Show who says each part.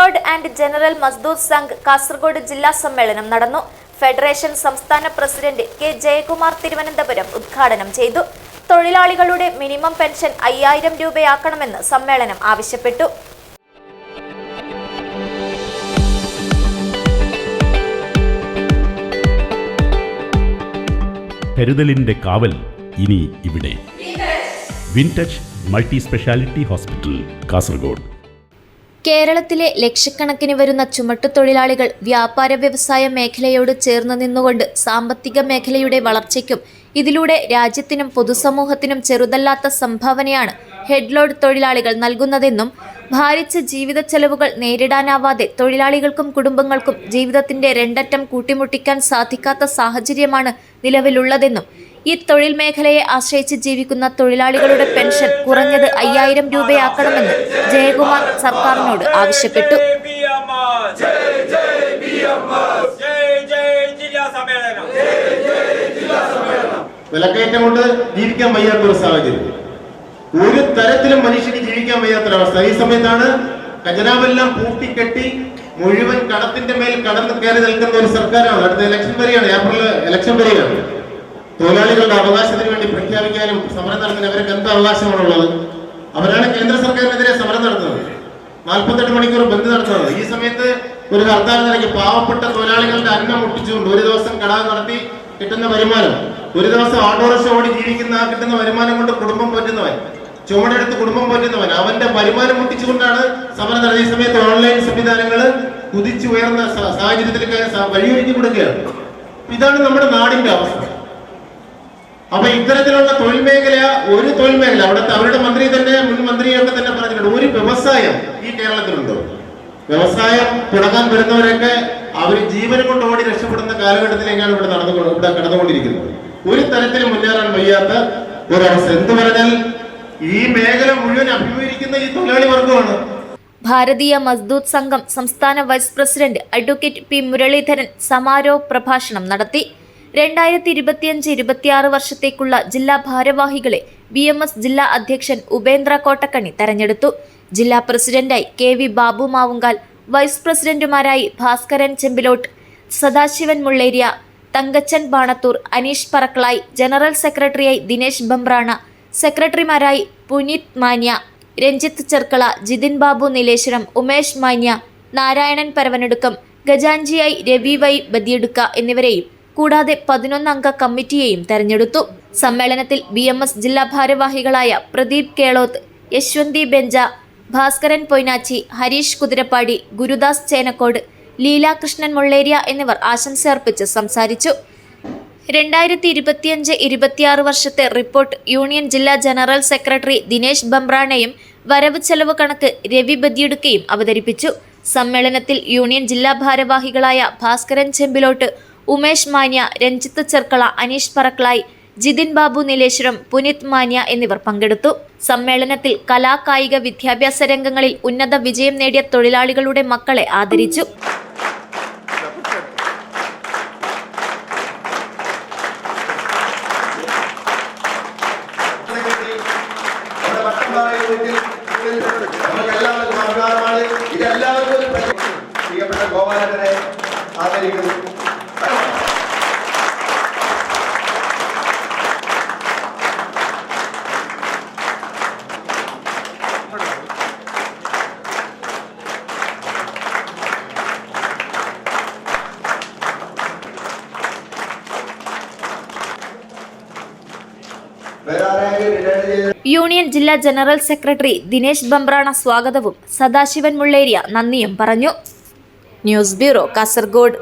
Speaker 1: Lord and general മസ്ദൂർ സംഘ് കാസർഗോഡ് ജില്ലാ സമ്മേളനം നടന്നു. ഫെഡറേഷൻ സംസ്ഥാന പ്രസിഡന്റ് കെ ജയകുമാർ തിരുവനന്തപുരം ഉദ്ഘാടനം ചെയ്തു. തൊഴിലാളികളുടെ മിനിമം പെൻഷൻ 5000 രൂപയാക്കണമെന്ന് സമ്മേളനം ആവശ്യപ്പെട്ടു.
Speaker 2: കരുതലിന്റെ കാവൽ ഇനി ഇവിടെ. വിൻടച്ച് മൾട്ടി സ്പെഷ്യാലിറ്റി ഹോസ്പിറ്റൽ, കാസർഗോഡ്.
Speaker 1: കേരളത്തിലെ ലക്ഷക്കണക്കിന് വരുന്ന ചുമട്ടുതൊഴിലാളികൾ വ്യാപാര വ്യവസായ മേഖലയോട് ചേർന്ന് നിന്നുകൊണ്ട് സാമ്പത്തിക മേഖലയുടെ വളർച്ചയ്ക്കും ഇതിലൂടെ രാജ്യത്തിനും പൊതുസമൂഹത്തിനും ചെറുതല്ലാത്ത സംഭാവനയാണ് ഹെഡ്ലോഡ് തൊഴിലാളികൾ നൽകുന്നതെന്നും ഭാരിച്ച ജീവിത ചെലവുകൾ നേരിടാനാവാതെ തൊഴിലാളികൾക്കും കുടുംബങ്ങൾക്കും ജീവിതത്തിന്റെ രണ്ടറ്റം കൂട്ടിമുട്ടിക്കാൻ സാധിക്കാത്ത സാഹചര്യമാണ് നിലവിലുള്ളതെന്നും ഈ തൊഴിൽ മേഖലയെ ആശ്രയിച്ച് ജീവിക്കുന്ന തൊഴിലാളികളുടെ പെൻഷൻ കുറഞ്ഞത് 5000 രൂപയാക്കണമെന്ന് ജയകുമാർ സർക്കാരിനോട് ആവശ്യപ്പെട്ടു.
Speaker 3: വിലക്കയറ്റം കൊണ്ട് ജീവിക്കാൻ വയ്യാത്തൊരു സാഹചര്യം, ഒരു തരത്തിലും മനുഷ്യന് ജീവിക്കാൻ വയ്യാത്തൊരവസ്ഥ. ഈ സമയത്താണ് ഖജനാവെല്ലാം പൂട്ടിക്കെട്ടി മുഴുവൻ കടത്തിന്റെ മേൽ കടന്നു കയറി നിൽക്കുന്ന ഒരു സർക്കാരാണ്. അടുത്ത ഇലക്ഷൻ വരെയാണ്, ഏപ്രിൽ ഇലക്ഷൻ വരെയാണ്. തൊഴിലാളികളുടെ അവകാശത്തിന് വേണ്ടി പ്രഖ്യാപിക്കാനും സമരം നടത്താൻ അവർക്ക് എന്ത് അവകാശമാണുള്ളത്? അവരാണ് കേന്ദ്ര സർക്കാരിനെതിരെ സമരം നടത്തുന്നത്, 48 മണിക്കൂർ ബന്ദ് നടത്തുന്നത്. ഈ സമയത്ത് ഒരു ഹർത്താൽ നടക്കി പാവപ്പെട്ട തൊഴിലാളികളുടെ അന്നം മുട്ടിച്ചുകൊണ്ട് ഒരു ദിവസം കട നടത്തി കിട്ടുന്ന വരുമാനം, ഒരു ദിവസം ഓട്ടോറിക്ഷ ഓടി ജീവിക്കുന്ന ആ കിട്ടുന്ന വരുമാനം കൊണ്ട് കുടുംബം പോറ്റുന്നവൻ, ചുമടെടുത്ത് കുടുംബം പോറ്റുന്നവൻ, അവന്റെ വരുമാനം മുട്ടിച്ചുകൊണ്ടാണ് സമരം നടത്തിയ. ഈ സമയത്ത് ഓൺലൈൻ സംവിധാനങ്ങൾ കുതിച്ചുയർന്ന സാഹചര്യത്തിലേക്ക് വഴിയൊരുക്കി കൊടുക്കുകയാണ്. ഇതാണ് നമ്മുടെ നാടിന്റെ അവസ്ഥ. അപ്പൊ ഇത്തരത്തിലുള്ള തൊഴിൽ മേഖല, ഒരു തൊഴിൽ മേഖല അവിടുത്തെ അവരുടെ മന്ത്രി തന്നെ, മുൻ മന്ത്രിയൊക്കെ തന്നെ പറഞ്ഞിട്ടുണ്ട്, ഒരു വ്യവസായം ഈ കേരളത്തിലുണ്ടോ? വ്യവസായം തുടങ്ങാൻ വരുന്നവരൊക്കെ അവർ ജീവനം കൊണ്ട് ഓടി രക്ഷപ്പെടുന്ന കാലഘട്ടത്തിലേക്കാണ് ഇവിടെ കടന്നുകൊണ്ടിരിക്കുന്നത്. ഒരു തരത്തിലും മുന്നേറാൻ വയ്യാത്ത ഒരവസ്ഥ. എന്ത് പറഞ്ഞാൽ ഈ മേഖല മുഴുവൻ അഭിമുഖീകരിക്കുന്ന ഈ തൊഴിലാളി വർഗമാണ്.
Speaker 1: ഭാരതീയ മസ്ദൂർ സംഘം സംസ്ഥാന vice president advocate P Muraleedharan സമാരോഹ പ്രഭാഷണം നടത്തി. 2025-26 വർഷത്തേക്കുള്ള ജില്ലാ ഭാരവാഹികളെ BMS ജില്ലാ അധ്യക്ഷൻ ഉപേന്ദ്ര കോട്ടക്കണി തെരഞ്ഞെടുത്തു. ജില്ലാ പ്രസിഡന്റായി KV ബാബു മാവുങ്കാൽ, വൈസ് പ്രസിഡന്റുമാരായി ഭാസ്കരൻ ചെമ്പിലോട്ട്, സദാശിവൻ മുള്ളേരിയ, തങ്കച്ചൻ ബാണത്തൂർ, അനീഷ് പറക്കളായി, ജനറൽ സെക്രട്ടറിയായി ദിനേശ് ബംബ്രാണ, സെക്രട്ടറിമാരായി പുനീത് മാന്യ, രഞ്ജിത്ത് ചെർക്കള, ജിതിൻ ബാബു നീലേശ്വരം, ഉമേഷ് മാന്യ, നാരായണൻ പരവനെടുക്കം, ഖജാൻജിയായി രവി വൈ ബദിയെടുക്ക എന്നിവരെയും കൂടാതെ 11 അംഗ കമ്മിറ്റിയെയും തെരഞ്ഞെടുത്തു. സമ്മേളനത്തിൽ BMS ജില്ലാ ഭാരവാഹികളായ പ്രദീപ് കേളോത്ത്, യശ്വന്തി ബെഞ്ച, ഭാസ്കരൻ പൊയ്നാച്ചി, ഹരീഷ് കുതിരപ്പാടി, ഗുരുദാസ് ചേനക്കോട്, ലീലാകൃഷ്ണൻ മുള്ളേരിയ എന്നിവർ ആശംസ അർപ്പിച്ച് സംസാരിച്ചു. 2025-26 വർഷത്തെ റിപ്പോർട്ട് യൂണിയൻ ജില്ലാ ജനറൽ സെക്രട്ടറി ദിനേശ് ബംബ്രാണയും വരവ് ചെലവ് കണക്ക് രവി ബദിയെടുക്കയും അവതരിപ്പിച്ചു. സമ്മേളനത്തിൽ യൂണിയൻ ജില്ലാ ഭാരവാഹികളായ ഭാസ്കരൻ ചെമ്പിലോട്ട്, ഉമേഷ് മാന്യ, രഞ്ജിത്ത് ചെർക്കള, അനീഷ് പറക്കളായി, ജിതിൻ ബാബു നീലേശ്വരം, പുനീത് മാന്യ എന്നിവർ പങ്കെടുത്തു. സമ്മേളനത്തിൽ കലാ കായിക വിദ്യാഭ്യാസ രംഗങ്ങളിൽ ഉന്നത വിജയം നേടിയ തൊഴിലാളികളുടെ മക്കളെ ആദരിച്ചു. യൂണിയൻ ജില്ലാ ജനറൽ സെക്രട്ടറി ദിനേശ് ബംബ്രാണ സ്വാഗതവും സദാശിവൻ മുള്ളേരിയ നന്ദിയും പറഞ്ഞു. News bureau, Kasaragod.